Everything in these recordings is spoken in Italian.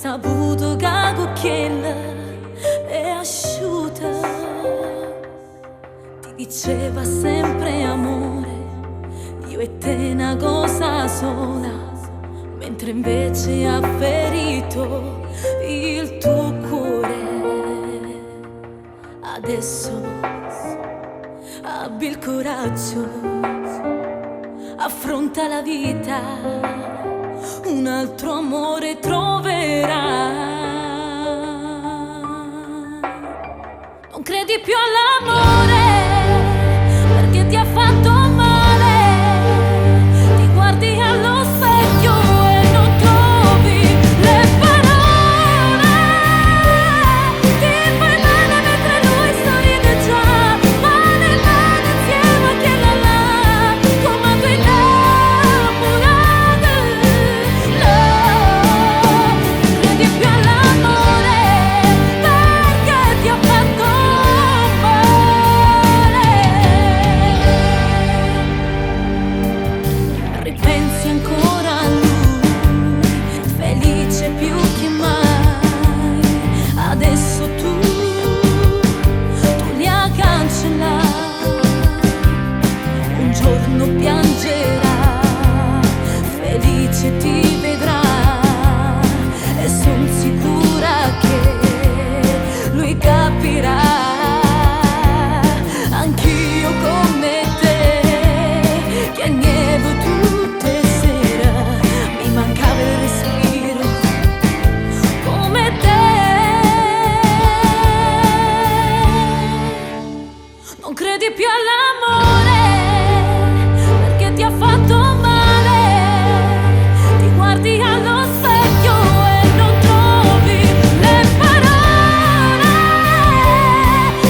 saputo che cucchiella è asciutta. Ti diceva sempre amore, io e te una cosa sola, mentre invece ha ferito il tuo cuore. Adesso abbi il coraggio, affronta la vita, un altro amore troverai. Non credi più all'amore perché ti ha fatto male, ti guardi allo specchio e non trovi le parole, ti fai male mentre lui sorride già, male insieme a che la la, come tu innamorata. No, non credi più all'amore perché ti ha fatto male. Ripensi ancora a lui, felice più che mai. Adesso tu li hai cancellati. Un giorno piangerà, felice ti vedrà, e son sicura che lui capirà. Anch'io come te, che nievo tutte sera, mi mancava il respiro come te. Non credi più all'amore perché ti ha fatto male, ti guardi allo specchio e non trovi le parole,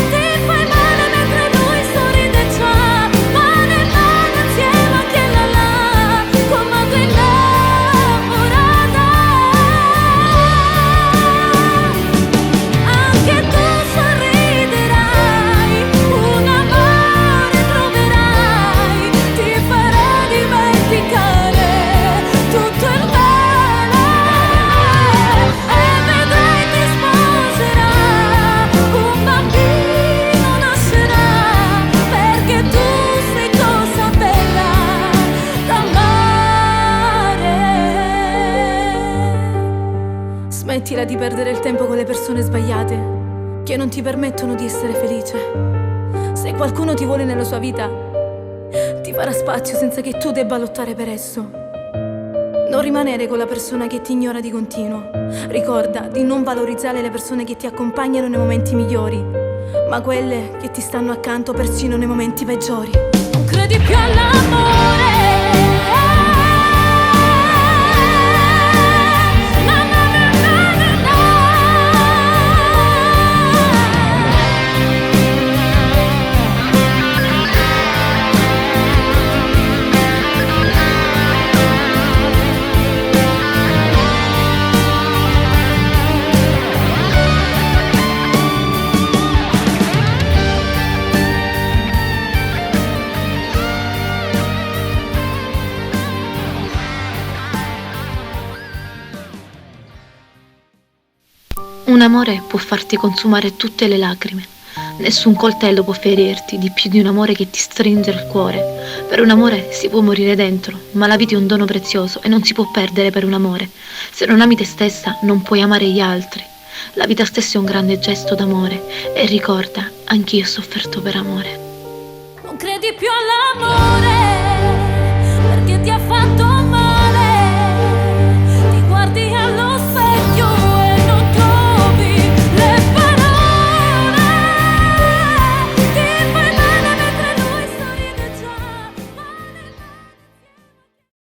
ti fai male mentre lui sorride già, male insieme a che la la, come tu innamorata. Anche tu sorriderai, un amore troverai, ti farà dimenticare tutto il male, e vedrai ti sposerà, un bambino nascerà, perché tu sei cosa bella da amare. Smettila di perdere il tempo con le persone sbagliate, che non ti permettono di essere felice. Se qualcuno ti vuole nella sua vita, ti farà spazio senza che tu debba lottare per esso. Non rimanere con la persona che ti ignora di continuo. Ricorda di non valorizzare le persone che ti accompagnano nei momenti migliori, ma quelle che ti stanno accanto persino nei momenti peggiori. Non credi più all'amore. No, no, no, no, no, no. Un amore può farti consumare tutte le lacrime. Nessun coltello può ferirti di più di un amore che ti stringe il cuore. Per un amore si può morire dentro, ma la vita è un dono prezioso e non si può perdere per un amore. Se non ami te stessa, non puoi amare gli altri. La vita stessa è un grande gesto d'amore. E ricorda, anch'io ho sofferto per amore. Non credi più all'amore.